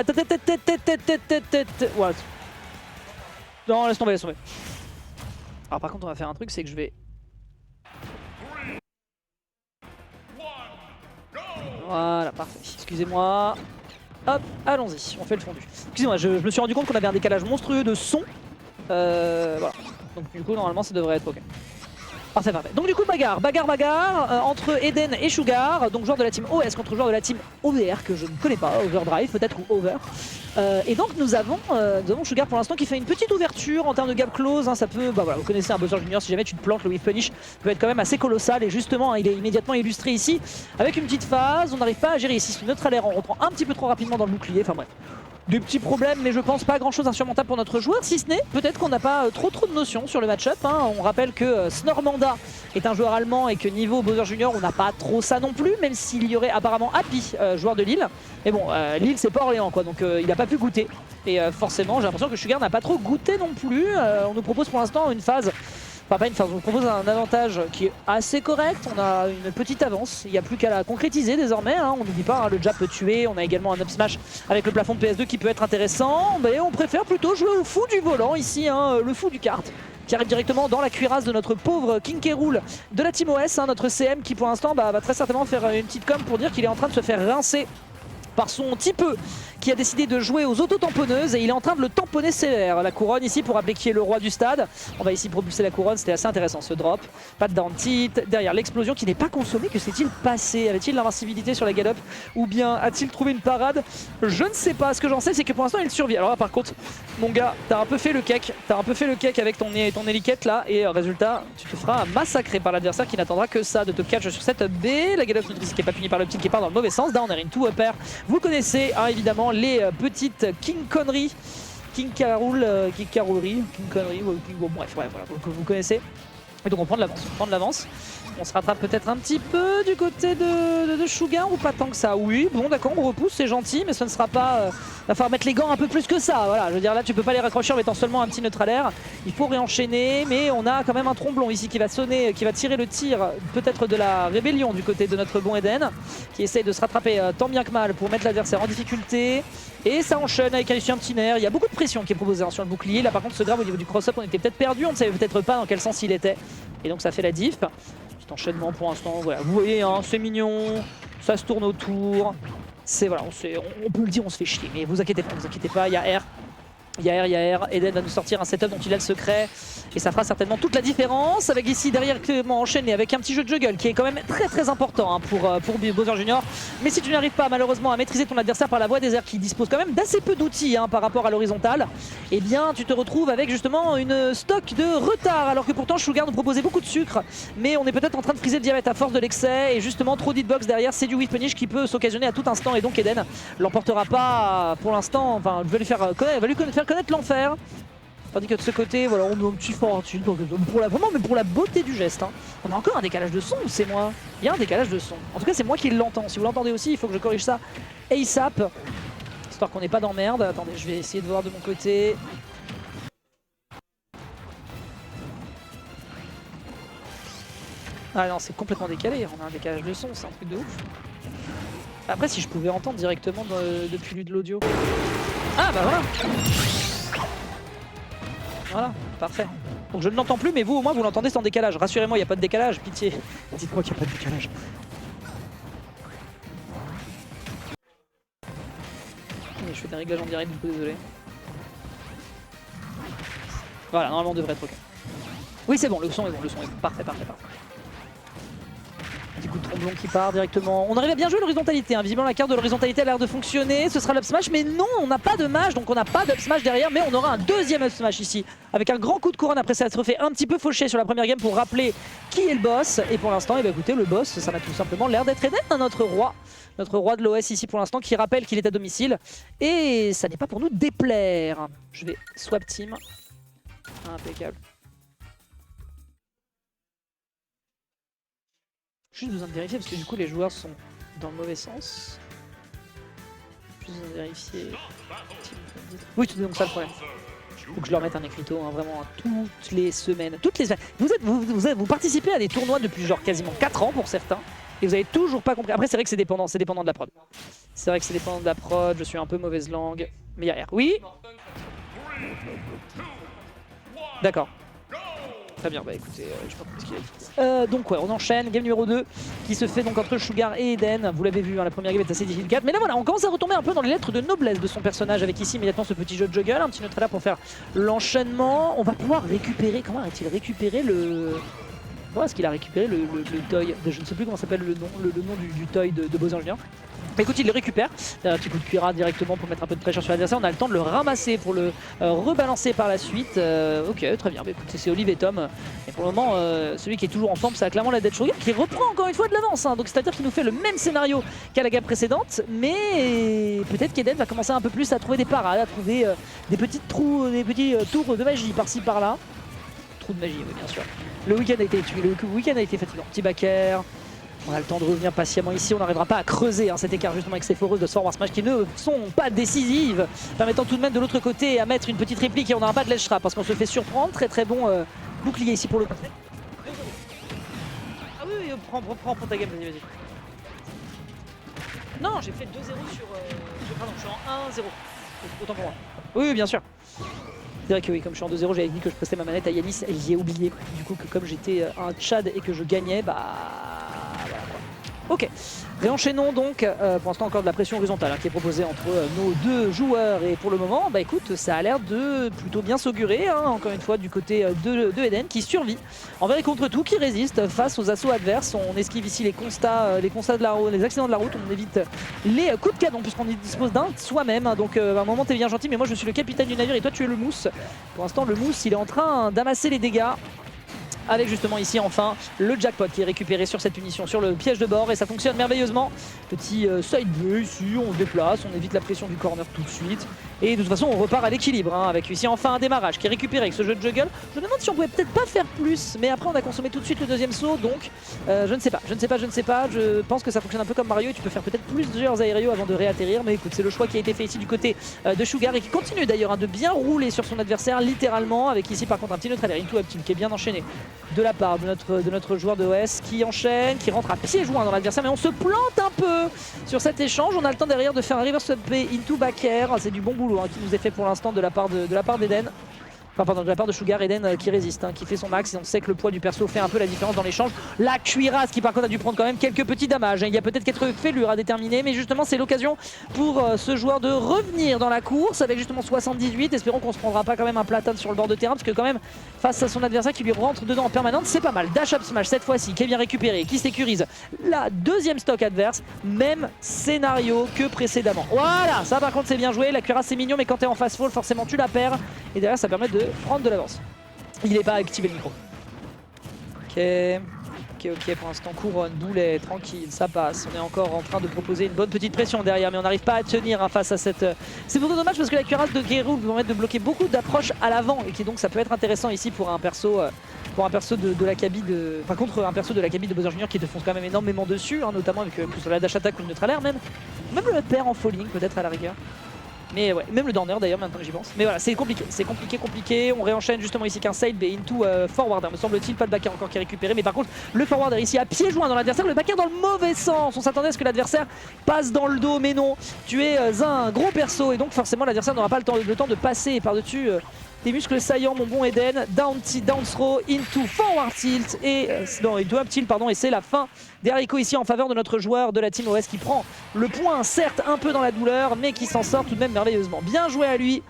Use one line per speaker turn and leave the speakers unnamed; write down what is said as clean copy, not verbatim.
Attends. Voilà. Non, laisse tomber, laisse tomber. Alors par contre, on va faire un truc, c'est que je vais... Voilà, parfait. Excusez-moi. Hop, allons-y, on fait le fondu. Excusez-moi, je me suis rendu compte qu'on avait un décalage monstrueux de son. Voilà. Donc du coup, normalement, ça devrait être ok. Parfait, parfait. Donc du coup, bagarre entre Eden et Sugar, donc joueur de la team OS contre joueur de la team OVR, que je ne connais pas, Overdrive peut-être, ou Over. Et donc nous avons Sugar pour l'instant qui fait une petite ouverture en termes de gap close, hein, ça peut, bah voilà, vous connaissez un Bowser Junior, si jamais tu te plantes, le Whiff Punish peut être quand même assez colossal, et justement il est immédiatement illustré ici, avec une petite phase, on n'arrive pas à gérer ici, ce neutre à l'air, on reprend un petit peu trop rapidement dans le bouclier, enfin bref. Des petits problèmes, mais je pense pas grand chose insurmontable pour notre joueur, si ce n'est peut-être qu'on n'a pas trop de notions sur le match-up. Hein. On rappelle que Snormanda est un joueur allemand et que niveau Bowser Junior, on n'a pas trop ça non plus, même s'il y aurait apparemment Happy, joueur de Lille. Mais bon, Lille c'est pas Orléans quoi, donc il n'a pas pu goûter. Et forcément, j'ai l'impression que Sugar n'a pas trop goûté non plus. On nous propose pour l'instant une phase. Enfin, pas une phase, on nous propose un avantage qui est assez correct, on a une petite avance, il n'y a plus qu'à la concrétiser désormais, hein. On n'oublie pas, hein, le jab peut tuer, on a également un up smash avec le plafond de PS2 qui peut être intéressant, mais on préfère plutôt jouer au fou du volant ici, hein, le fou du kart, qui arrive directement dans la cuirasse de notre pauvre King K. Rool de la Team OS, hein, notre CM qui pour l'instant va très certainement faire une petite com pour dire qu'il est en train de se faire rincer par son tipeux qui a décidé de jouer aux auto-tamponneuses et il est en train de le tamponner sévère. La couronne ici pour rappeler qui est le roi du stade. On va ici propulser la couronne, c'était assez intéressant ce drop. Pas de down tilt, derrière l'explosion qui n'est pas consommée, que s'est-il passé? Avait-il l'invincibilité sur la galop ou bien a-t-il trouvé une parade? Je ne sais pas, ce que j'en sais c'est que pour l'instant il survit. Alors là par contre, mon gars, t'as un peu fait le cake, avec ton héliquette là et résultat, tu te feras massacrer par l'adversaire qui n'attendra que ça de te catch sur cette B. La galop nutrice qui n'est pas punie par le petit qui part dans le mauvais sens. Down air into upper. Vous connaissez hein, évidemment les petites King Connery, King Carol, King Connery, bon bref, ouais, voilà, vous connaissez. Et donc on prend de l'avance, on se rattrape peut-être un petit peu du côté de Sugar ou pas tant que ça. Oui, bon d'accord, on repousse, c'est gentil, mais ce ne sera pas... va falloir mettre les gants un peu plus que ça, voilà. Je veux dire là, tu peux pas les raccrocher en mettant seulement un petit neutre à l'air. Il faut réenchaîner, mais on a quand même un tromblon ici qui va sonner, qui va tirer le tir peut-être de la rébellion du côté de notre bon Eden, qui essaye de se rattraper tant bien que mal pour mettre l'adversaire en difficulté. Et ça enchaîne avec un petit nerf. Il y a beaucoup de pression qui est proposée hein, sur le bouclier. Là par contre ce grave au niveau du cross-up on était peut-être perdu, on ne savait peut-être pas dans quel sens il était. Et donc ça fait la diff. Petit enchaînement pour l'instant, voilà. Vous voyez hein, c'est mignon, ça se tourne autour. C'est voilà, on peut le dire, on se fait chier. Mais vous inquiétez pas, il y a R. Il y a R, Eden va nous sortir un setup dont il a le secret et ça fera certainement toute la différence avec ici derrière Clément enchaîné avec un petit jeu de juggle qui est quand même très important hein, pour Bowser Junior. Mais si tu n'arrives pas malheureusement à maîtriser ton adversaire par la voie des airs qui dispose quand même d'assez peu d'outils hein, par rapport à l'horizontale, eh bien tu te retrouves avec justement une stock de retard alors que pourtant Sugar nous proposait beaucoup de sucre, mais on est peut-être en train de friser le diamètre à force de l'excès et justement trop d'hitbox derrière, c'est du whiff punish qui peut s'occasionner à tout instant et donc Eden l'emportera pas pour l'instant, enfin va lui faire connaître l'enfer. Tandis que de ce côté, voilà, on met un petit fortune pour la beauté du geste. Hein. On a encore un décalage de son ou c'est moi? Il y a un décalage de son. En tout cas, c'est moi qui l'entends. Si vous l'entendez aussi, il faut que je corrige ça ASAP. Histoire qu'on n'est pas dans merde. Attendez, je vais essayer de voir de mon côté. Ah non, c'est complètement décalé. On a un décalage de son, c'est un truc de ouf. Après, si je pouvais entendre directement depuis de l'audio. Ah bah voilà. Voilà, parfait. Donc je ne l'entends plus, mais vous au moins vous l'entendez sans décalage. Rassurez-moi, il n'y a pas de décalage, pitié. Dites-moi qu'il n'y a pas de décalage. Je fais des réglages en direct, du coup désolé. Voilà, normalement on devrait être ok. Oui c'est bon, le son est bon, parfait. Petit coup de tromblon qui part directement. On arrive à bien jouer l'horizontalité, hein. Visiblement la carte de l'horizontalité a l'air de fonctionner. Ce sera l'up smash, mais non, on n'a pas de mage, donc on n'a pas d'up smash derrière, mais on aura un deuxième up smash ici. Avec un grand coup de couronne après ça se fait un petit peu fauché sur la première game pour rappeler qui est le boss. Et pour l'instant, eh bien, écoutez, le boss, ça a tout simplement l'air d'être Eden, notre roi. Notre roi de l'OS ici pour l'instant, qui rappelle qu'il est à domicile. Et ça n'est pas pour nous déplaire. Je vais swap team. Impeccable. Juste besoin de vérifier parce que du coup les joueurs sont dans le mauvais sens. Juste besoin de vérifier. Oui, c'est donc ça le problème. Faut que je leur mette un écriteau, hein, vraiment toutes les semaines. Vous participez à des tournois depuis genre quasiment 4 ans pour certains. Et vous avez toujours pas compris. Après, c'est vrai que c'est dépendant de la prod. C'est vrai que c'est dépendant de la prod, je suis un peu mauvaise langue. Mais y'a rien. Oui. D'accord. Très bien, bah écoutez, je sais pas ce qu'il a dit. Donc ouais, on enchaîne, game numéro 2 qui se fait donc entre Sugar et Eden. Vous l'avez vu, hein, la première game est assez délicate. Mais là voilà, on commence à retomber un peu dans les lettres de noblesse de son personnage avec ici immédiatement ce petit jeu de juggle, un petit neutre là pour faire l'enchaînement. On va pouvoir récupérer, comment a-t-il récupéré le... Comment est-ce qu'il a récupéré le toy de, je ne sais plus comment s'appelle le nom du toy de Bowser Jr. Écoute, il le récupère, un petit coup de cuirasse directement pour mettre un peu de pression sur l'adversaire. On a le temps de le ramasser pour le rebalancer par la suite. Ok, très bien. Bah, écoutez, c'est Olive et Tom. Et pour le moment, celui qui est toujours en forme, c'est clairement la Dead Sugar qui reprend encore une fois de l'avance. Hein. Donc c'est-à-dire qu'il nous fait le même scénario qu'à la game précédente, mais peut-être qu'Eden va commencer un peu plus à trouver des parades, à trouver des petits tours de magie par-ci par-là. Trous de magie, oui, bien sûr. Le week-end a été fatigant. Petit backer. On a le temps de revenir patiemment ici, on n'arrivera pas à creuser hein, cet écart justement avec ces foreuses de Forward Smash qui ne sont pas décisives, permettant tout de même de l'autre côté à mettre une petite réplique et on n'aura pas de ledge trap parce qu'on se fait surprendre. Très bon bouclier ici pour le coup. Ah oui, prends ta game, vas-y. Non, j'ai fait 2-0 sur... Pardon, je suis en 1-0. Autant pour moi. Oui, bien sûr. C'est vrai que oui, comme je suis en 2-0, j'avais dit que je prestais ma manette à Yanis et j'y ai oublié. Du coup, que comme j'étais un Tchad et que je gagnais, bah... Voilà quoi. Ok, réenchaînons donc, pour l'instant encore de la pression horizontale hein, qui est proposée entre nos deux joueurs. Et pour le moment, bah écoute, ça a l'air de plutôt bien s'augurer, hein, encore une fois du côté de Eden qui survit envers et contre tout, qui résiste face aux assauts adverses. On esquive ici les constats de la route, les accidents de la route, on évite les coups de canon puisqu'on y dispose d'un soi-même. Hein, donc à un moment t'es bien gentil, mais moi je suis le capitaine du navire et toi tu es le mousse. Pour l'instant le mousse il est en train d'amasser les dégâts. Avec justement ici enfin le jackpot qui est récupéré sur cette punition, sur le piège de bord et ça fonctionne merveilleusement. Petit side B ici, on se déplace, on évite la pression du corner tout de suite. Et de toute façon on repart à l'équilibre hein, avec ici enfin un démarrage qui est récupéré avec ce jeu de juggle. Je me demande si on pouvait peut-être pas faire plus, mais après on a consommé tout de suite le deuxième saut donc je ne sais pas. Je pense que ça fonctionne un peu comme Mario et tu peux faire peut-être plusieurs aérios avant de réatterrir. Mais écoute, c'est le choix qui a été fait ici du côté de Sugar et qui continue d'ailleurs hein, de bien rouler sur son adversaire littéralement avec ici par contre un petit neutral into up qui est bien enchaîné de la part de notre joueur de OS qui enchaîne, qui rentre à pieds joints dans l'adversaire, mais on se plante un peu sur cet échange. On a le temps derrière de faire un reverse up B into back air. C'est du bon boulot hein, qui nous est fait pour l'instant de la part d'Eden. Enfin, pardon, de la part de Sugar. Eden qui résiste, hein, qui fait son max et on sait que le poids du perso fait un peu la différence dans l'échange. La cuirasse qui par contre a dû prendre quand même quelques petits damages. Il y a peut-être quelques fêlures à déterminer, mais justement c'est l'occasion pour ce joueur de revenir dans la course avec justement 78. Espérons qu'on se prendra pas quand même un platane sur le bord de terrain parce que quand même face à son adversaire qui lui rentre dedans en permanence, c'est pas mal. Dash up smash cette fois-ci qui est bien récupéré, qui sécurise la deuxième stock adverse. Même scénario que précédemment. Voilà, ça par contre c'est bien joué. La cuirasse c'est mignon, mais quand t'es en fast fall forcément tu la perds et derrière ça permet de prendre de l'avance. Il n'est pas activé le micro. Ok, pour l'instant couronne, boulet, tranquille, ça passe. On est encore en train de proposer une bonne petite pression derrière, mais on n'arrive pas à tenir hein, face à cette... C'est plutôt dommage parce que la cuirasse de Geru vous permet de bloquer beaucoup d'approches à l'avant et qui donc ça peut être intéressant ici pour un perso... de l'Akabi de... Enfin contre un perso de l'Akabi de Bowser Jr qui te fonce quand même énormément dessus, hein, notamment avec plus la dash attack ou le neutral air même. Même le père en falling peut-être à la rigueur. Mais ouais, même le downer d'ailleurs maintenant que j'y pense. Mais voilà, c'est compliqué. On réenchaîne justement ici qu'un side B into forward. Me semble-t-il, pas de backer encore qui est récupéré. Mais par contre, le forward est ici à pieds joints dans l'adversaire. Le backer dans le mauvais sens. On s'attendait à ce que l'adversaire passe dans le dos, mais non. Tu es un gros perso et donc forcément l'adversaire n'aura pas le temps de passer par-dessus tes muscles saillants, mon bon Eden. Down throw into forward tilt et non, into up tilt pardon. Et c'est la fin des haricots ici en faveur de notre joueur de la team OS qui prend le point, certes un peu dans la douleur, mais qui s'en sort tout de même merveilleusement. Bien joué à lui.